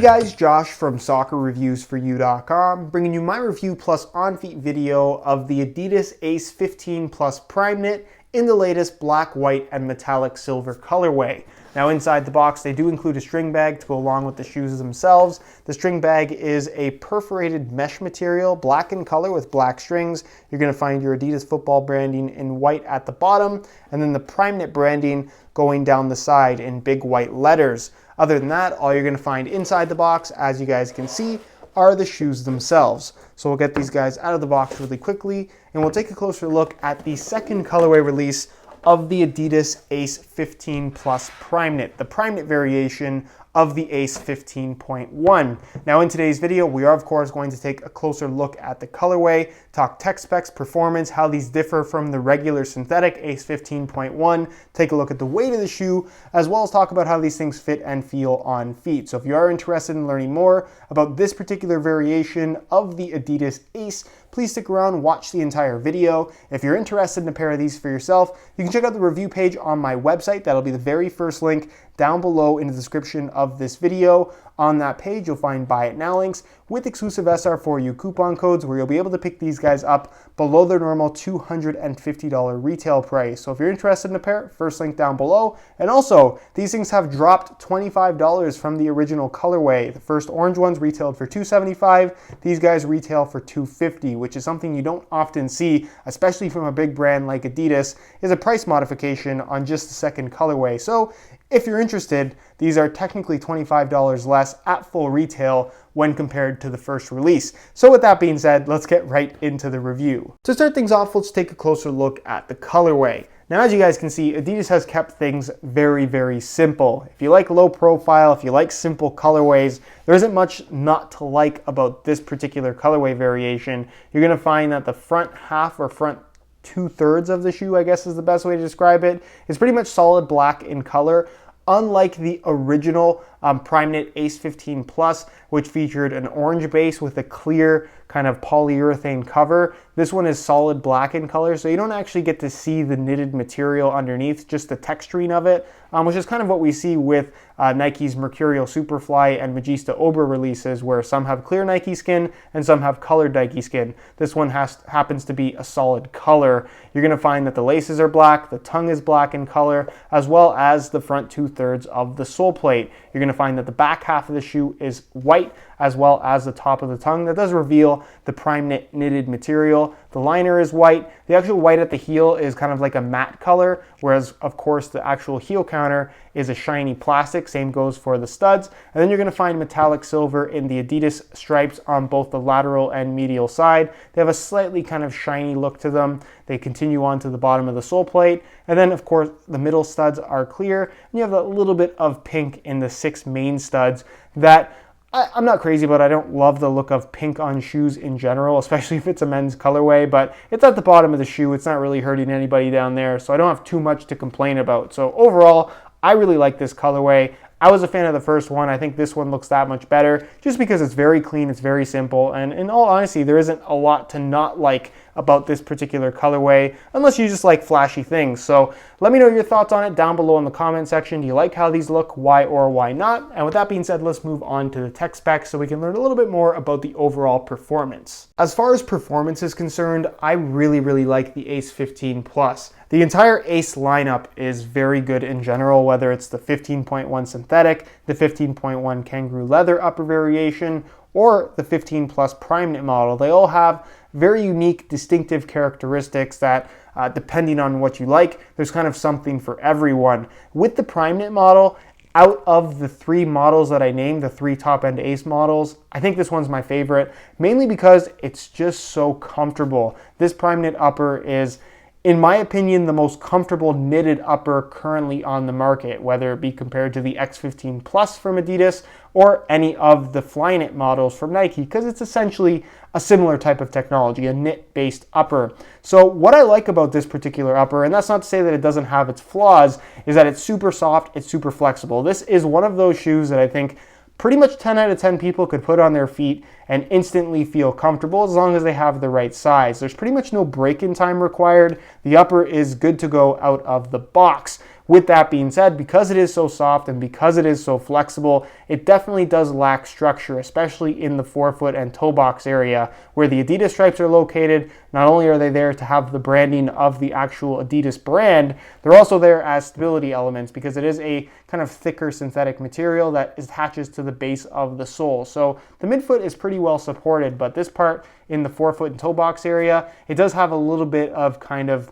Hey guys, Josh from soccerreviewsforyou.com, bringing you my review plus on-feet video of the Adidas Ace 15 Plus Primeknit in the latest black, white, and metallic silver colorway. Now inside the box, they do include a string bag to go along with the shoes themselves. The string bag is a perforated mesh material, black in color with black strings. You're going to find your Adidas football branding in white at the bottom, and then the Primeknit branding going down the side in big white letters. Other than that, all you're going to find inside the box, as you guys can see, are the shoes themselves. So we'll get these guys out of the box really quickly, and we'll take a closer look at the second colorway release of the Adidas Ace 15 Plus Primeknit, the Primeknit variation of the Ace 15.1. Now in today's video, we are of course going to take a closer look at the colorway, talk tech specs, performance, how these differ from the regular synthetic Ace 15.1, take a look at the weight of the shoe, as well as talk about how these things fit and feel on feet. So if you are interested in learning more about this particular variation of the Adidas Ace, please stick around, watch the entire video. If you're interested in a pair of these for yourself, you can check out the review page on my website. That'll be the very first link down below in the description of this video. On that page, you'll find Buy It Now links with exclusive SR4U coupon codes where you'll be able to pick these guys up below their normal $250 retail price. So if you're interested in a pair, first link down below. And also, these things have dropped $25 from the original colorway. The first orange ones retailed for $275. These guys retail for $250, which is something you don't often see, especially from a big brand like Adidas, is a price modification on just the second colorway. So if you're interested, these are technically $25 less at full retail when compared to the first release. So with that being said, let's get right into the review. To start things off, let's take a closer look at the colorway. Now, as you guys can see, Adidas has kept things very, very simple. If you like low profile, if you like simple colorways, there isn't much not to like about this particular colorway variation. You're gonna find that the front half or front 2/3 of the shoe, I guess is the best way to describe it, is pretty much solid black in color. Unlike the original Primeknit Ace 15 Plus, which featured an orange base with a clear kind of polyurethane cover, this one is solid black in color, so you don't actually get to see the knitted material underneath, just the texturing of it, which is kind of what we see with Nike's Mercurial Superfly and Magista Ober releases, where some have clear Nike skin and some have colored Nike skin. This one happens to be a solid color. You're going to find that the laces are black, the tongue is black in color, as well as the front 2/3 of the sole plate. You're going to find that the back half of the shoe is white, as well as the top of the tongue. That does reveal the Primeknit knitted material. The liner is white. The actual white at the heel is kind of like a matte color, whereas of course the actual heel counter is a shiny plastic. Same goes for the studs. And then you're going to find metallic silver in the Adidas stripes on both the lateral and medial side. They have a slightly kind of shiny look to them. They continue on to the bottom of the sole plate. And then of course the middle studs are clear. And you have a little bit of pink in the 6 main studs that I'm not crazy about. I don't love the look of pink on shoes in general, especially if it's a men's colorway, but it's at the bottom of the shoe. It's not really hurting anybody down there, so I don't have too much to complain about. So overall, I really like this colorway. I was a fan of the first one. I think this one looks that much better just because it's very clean, it's very simple, and in all honesty, there isn't a lot to not like about this particular colorway, unless you just like flashy things. So let me know your thoughts on it down below in the comment section. Do you like how these look? Why or why not? And with that being said, let's move on to the tech specs so we can learn a little bit more about the overall performance. As far as performance is concerned, I really like the Ace 15 Plus. The entire Ace lineup is very good in general, whether it's the 15.1 synthetic, the 15.1 kangaroo leather upper variation, or the 15 Plus Primeknit model. They all have very unique, distinctive characteristics that, depending on what you like, there's kind of something for everyone. With the Primeknit model, out of the 3 models that I named, the 3 top-end Ace models, I think this one's my favorite, mainly because it's just so comfortable. This Primeknit upper is, in my opinion, the most comfortable knitted upper currently on the market, whether it be compared to the X15 Plus from Adidas or any of the Flyknit models from Nike, because it's essentially a similar type of technology, a knit-based upper. So what I like about this particular upper, and that's not to say that it doesn't have its flaws, is that it's super soft, it's super flexible. This is one of those shoes that I think pretty much 10 out of 10 people could put on their feet and instantly feel comfortable as long as they have the right size. There's pretty much no break-in time required. The upper is good to go out of the box. With that being said, because it is so soft and because it is so flexible, it definitely does lack structure, especially in the forefoot and toe box area where the Adidas stripes are located. Not only are they there to have the branding of the actual Adidas brand, they're also there as stability elements because it is a kind of thicker synthetic material that attaches to the base of the sole. So the midfoot is pretty well supported, but this part in the forefoot and toe box area, it does have a little bit of kind of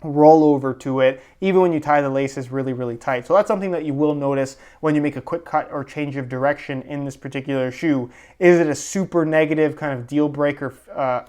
rollover to it, even when you tie the laces really, really tight. So that's something that you will notice when you make a quick cut or change of direction in this particular shoe. Is it a super negative kind of deal breaker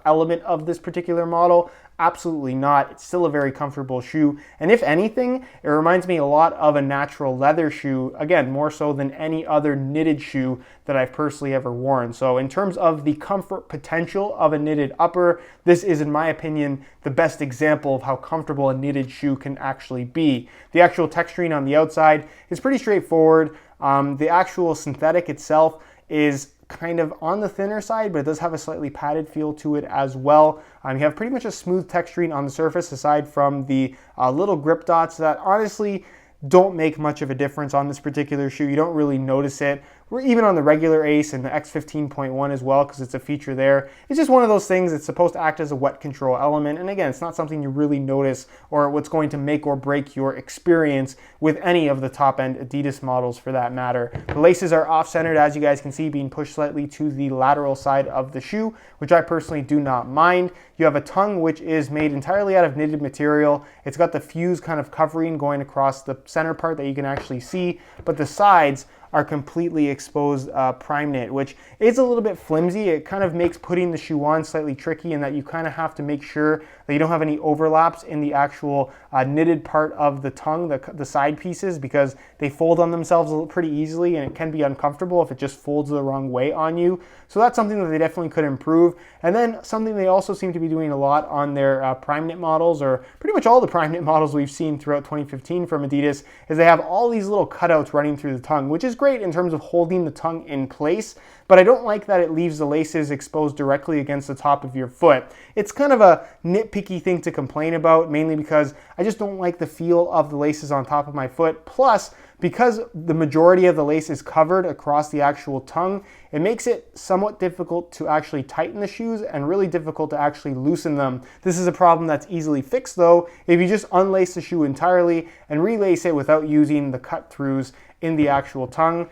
element of this particular model? Absolutely not. It's still a very comfortable shoe. And if anything, it reminds me a lot of a natural leather shoe, again, more so than any other knitted shoe that I've personally ever worn. So in terms of the comfort potential of a knitted upper, this is, in my opinion, the best example of how comfortable a knitted shoe can actually be. The actual texturing on the outside is pretty straightforward. The actual synthetic itself is kind of on the thinner side, but it does have a slightly padded feel to it as well. You have pretty much a smooth texturing on the surface aside from the little grip dots that honestly don't make much of a difference on this particular shoe. You don't really notice it. We're even on the regular Ace and the X15.1 as well because it's a feature there. It's just one of those things that's supposed to act as a wet control element. And again, it's not something you really notice or what's going to make or break your experience with any of the top-end Adidas models for that matter. The laces are off-centered, as you guys can see, being pushed slightly to the lateral side of the shoe, which I personally do not mind. You have a tongue which is made entirely out of knitted material. It's got the fuse kind of covering going across the center part that you can actually see, but the sides are completely exposed Primeknit, which is a little bit flimsy. It kind of makes putting the shoe on slightly tricky in that you kind of have to make sure that you don't have any overlaps in the actual knitted part of the tongue, the side pieces, because they fold on themselves pretty easily and it can be uncomfortable if it just folds the wrong way on you. So that's something that they definitely could improve. And then something they also seem to be doing a lot on their Primeknit models, or pretty much all the Primeknit models we've seen throughout 2015 from Adidas, is they have all these little cutouts running through the tongue, which is great in terms of holding the tongue in place, but I don't like that it leaves the laces exposed directly against the top of your foot. It's kind of a nitpicky thing to complain about, mainly because I just don't like the feel of the laces on top of my foot. Plus, because the majority of the lace is covered across the actual tongue, it makes it somewhat difficult to actually tighten the shoes and really difficult to actually loosen them. This is a problem that's easily fixed though if you just unlace the shoe entirely and relace it without using the cut throughs in the actual tongue.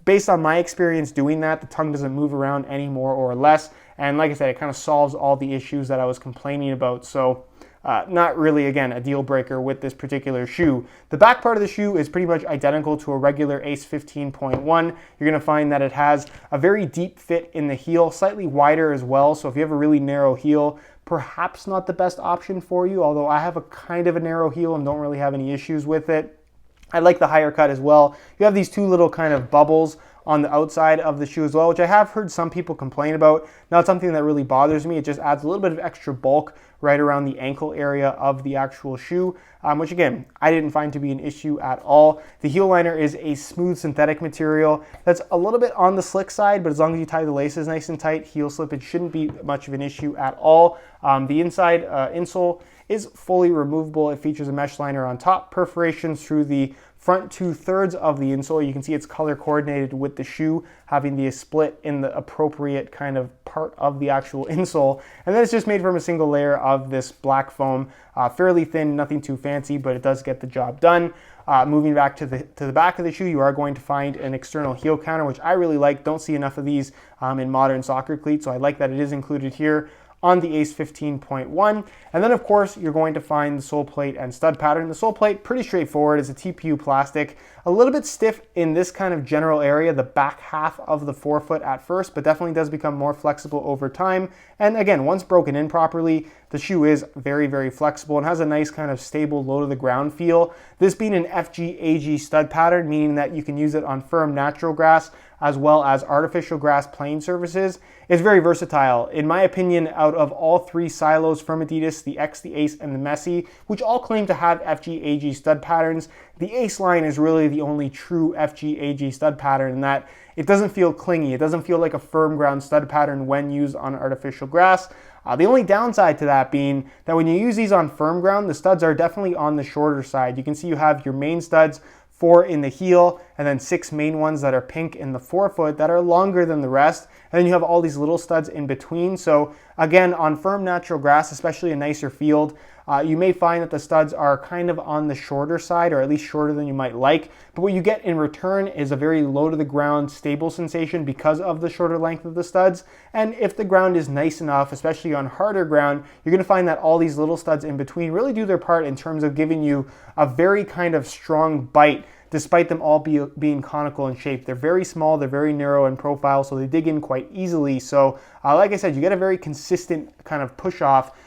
Based on my experience doing that, the tongue doesn't move around any more or less. And like I said, it kind of solves all the issues that I was complaining about. So not really, again, a deal breaker with this particular shoe. The back part of the shoe is pretty much identical to a regular Ace 15.1. You're going to find that it has a very deep fit in the heel, slightly wider as well. So if you have a really narrow heel, perhaps not the best option for you, although I have a kind of a narrow heel and don't really have any issues with it. I like the higher cut as well. You have these two little kind of bubbles on the outside of the shoe as well, which I have heard some people complain about. Not something that really bothers me. It just adds a little bit of extra bulk right around the ankle area of the actual shoe, which again, I didn't find to be an issue at all. The heel liner is a smooth synthetic material that's a little bit on the slick side, but as long as you tie the laces nice and tight, heel slippage shouldn't be much of an issue at all. The inside insole is fully removable. It features a mesh liner on top, perforations through the front 2/3 of the insole. You can see it's color coordinated with the shoe, having the split in the appropriate kind of part of the actual insole. And then it's just made from a single layer of this black foam, fairly thin, nothing too fancy, but it does get the job done. Moving back to the back of the shoe, you are going to find an external heel counter, which I really like. Don't see enough of these in modern soccer cleats, so I like that it is included here on the Ace 15.1. And then of course, you're going to find the sole plate and stud pattern. The sole plate, pretty straightforward. It's a TPU plastic, a little bit stiff in this kind of general area, the back half of the forefoot at first, but definitely does become more flexible over time. And again, once broken in properly, the shoe is very, very flexible and has a nice kind of stable low to the ground feel. This being an FG-AG stud pattern, meaning that you can use it on firm natural grass as well as artificial grass playing surfaces, is very versatile. In my opinion, out of all three silos from Adidas, the X, the Ace, and the Messi, which all claim to have FG-AG stud patterns, the Ace line is really the only true FG-AG stud pattern in that it doesn't feel clingy. It doesn't feel like a firm ground stud pattern when used on artificial grass. The only downside to that being that when you use these on firm ground, the studs are definitely on the shorter side. You can see you have your main studs, 4 in the heel, and then 6 main ones that are pink in the forefoot that are longer than the rest. And then you have all these little studs in between. So again, on firm natural grass, especially a nicer field, you may find that the studs are kind of on the shorter side, or at least shorter than you might like. But what you get in return is a very low to the ground stable sensation because of the shorter length of the studs. And if the ground is nice enough, especially on harder ground, you're going to find that all these little studs in between really do their part in terms of giving you a very kind of strong bite, despite them all being conical in shape. They're very small, they're very narrow in profile, so they dig in quite easily. So like I said, you get a very consistent kind of push off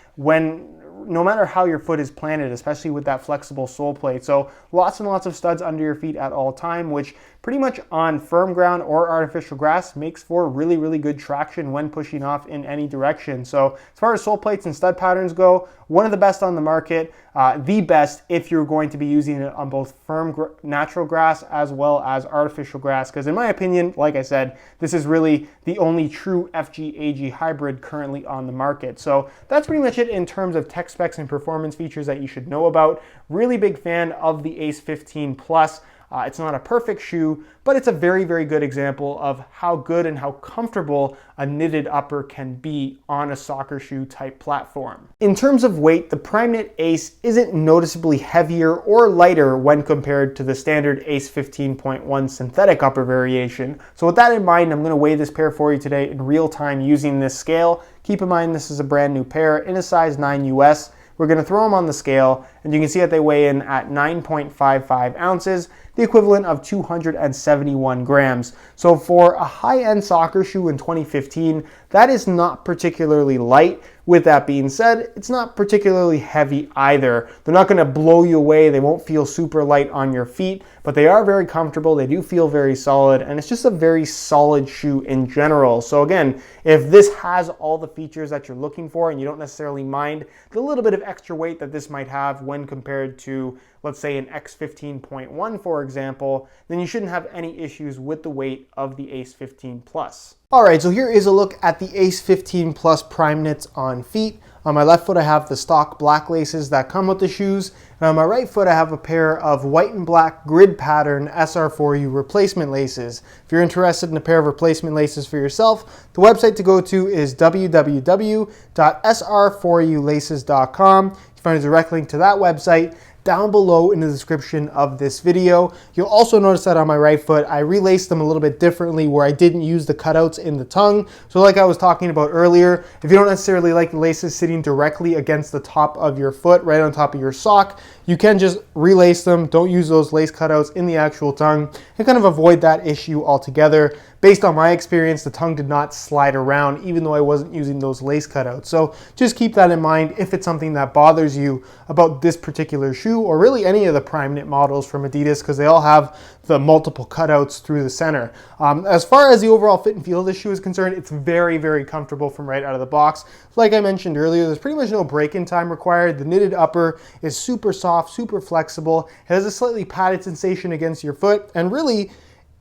no matter how your foot is planted, especially with that flexible sole plate. So lots and lots of studs under your feet at all time, which pretty much on firm ground or artificial grass makes for really, really good traction when pushing off in any direction. So as far as sole plates and stud patterns go, one of the best on the market, the best if you're going to be using it on both firm natural grass as well as artificial grass. Because in my opinion, like I said, this is really the only true FG-AG hybrid currently on the market. So that's pretty much it in terms of tech specs and performance features that you should know about. Really big fan of the Ace 15 Plus. It's not a perfect shoe, but it's a very, very good example of how good and how comfortable a knitted upper can be on a soccer shoe type platform. In terms of weight, the Primeknit Ace isn't noticeably heavier or lighter when compared to the standard Ace 15.1 synthetic upper variation. So with that in mind, I'm going to weigh this pair for you today in real time using this scale. Keep in mind this is a brand new pair in a size 9 US. We're going to throw them on the scale, and you can see that they weigh in at 9.55 ounces, the equivalent of 271 grams. So for a high-end soccer shoe in 2015, that is not particularly light. With that being said, it's not particularly heavy either. They're not going to blow you away. They won't feel super light on your feet, but they are very comfortable. They do feel very solid, and it's just a very solid shoe in general. So again, if this has all the features that you're looking for and you don't necessarily mind the little bit of extra weight that this might have when compared to, let's say, an X15.1, for example, then you shouldn't have any issues with the weight of the Ace 15 Plus. All right, so here is a look at the Ace 15 Plus Primeknits on feet. On my left foot, I have the stock black laces that come with the shoes. And on my right foot, I have a pair of white and black grid pattern SR4U replacement laces. If you're interested in a pair of replacement laces for yourself, the website to go to is www.sr4ulaces.com. You find a direct link to that website down below in the description of this video. You'll also notice that on my right foot, I relaced them a little bit differently where I didn't use the cutouts in the tongue. So like I was talking about earlier, if you don't necessarily like the laces sitting directly against the top of your foot, right on top of your sock, you can just relace them. Don't use those lace cutouts in the actual tongue and kind of avoid that issue altogether. Based on my experience, the tongue did not slide around even though I wasn't using those lace cutouts. So just keep that in mind if it's something that bothers you about this particular shoe or really any of the Primeknit models from Adidas, because they all have the multiple cutouts through the center. As far as the overall fit and feel of this shoe is concerned, it's very, very comfortable from right out of the box. Like I mentioned earlier, there's pretty much no break-in time required. The knitted upper is super soft, super flexible. It has a slightly padded sensation against your foot, and really,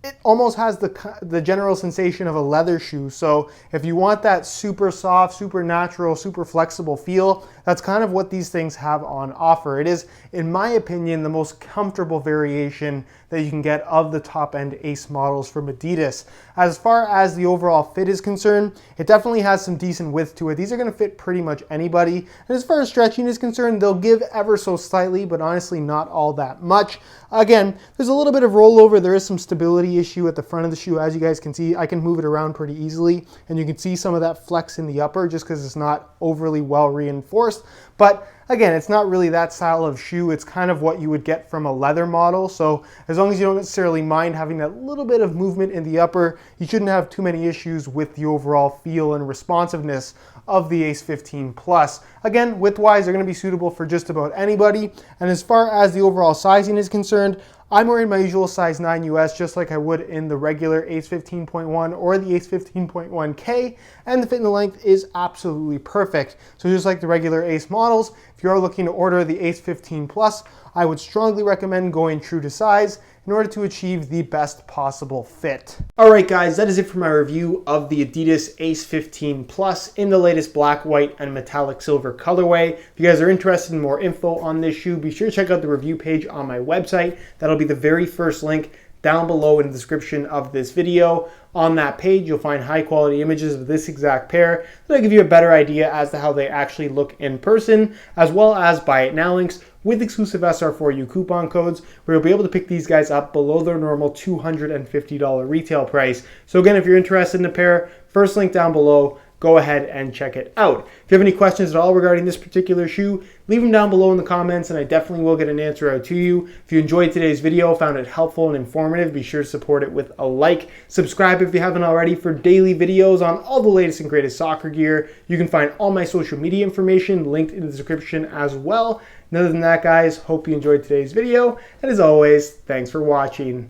it almost has the general sensation of a leather shoe. So if you want that super soft, super natural, super flexible feel, that's kind of what these things have on offer. It is, in my opinion, the most comfortable variation that you can get of the top-end Ace models from Adidas. As far as the overall fit is concerned, it definitely has some decent width to it. These are going to fit pretty much anybody. And as far as stretching is concerned, they'll give ever so slightly, but honestly not all that much. Again, there's a little bit of rollover. There is some stability issue at the front of the shoe. As you guys can see, I can move it around pretty easily, and you can see some of that flex in the upper just because it's not overly well reinforced. But again, it's not really that style of shoe. It's kind of what you would get from a leather model. So as long as you don't necessarily mind having that little bit of movement in the upper, you shouldn't have too many issues with the overall feel and responsiveness of the Ace 15 Plus. Again, width-wise, they're going to be suitable for just about anybody. And as far as the overall sizing is concerned, I'm wearing my usual size 9 US, just like I would in the regular Ace 15.1 or the Ace 15.1K, and the fit and the length is absolutely perfect. So just like the regular Ace models, if you are looking to order the Ace 15 Plus, I would strongly recommend going true to size. in order to achieve the best possible fit. All right, guys, that is it for my review of the Adidas Ace 15 Plus in the latest black, white, and metallic silver colorway. If you guys are interested in more info on this shoe, be sure to check out the review page on my website. That'll be the very first link down below in the description of this video. On that page, you'll find high quality images of this exact pair that'll give you a better idea as to how they actually look in person, as well as buy it now links with exclusive SR4U coupon codes, where you'll be able to pick these guys up below their normal $250 retail price. So again, if you're interested in a pair, first link down below, go ahead and check it out. If you have any questions at all regarding this particular shoe, leave them down below in the comments and I definitely will get an answer out to you. If you enjoyed today's video, found it helpful and informative, be sure to support it with a like. Subscribe if you haven't already for daily videos on all the latest and greatest soccer gear. You can find all my social media information linked in the description as well. And other than that, guys, hope you enjoyed today's video. And as always, thanks for watching.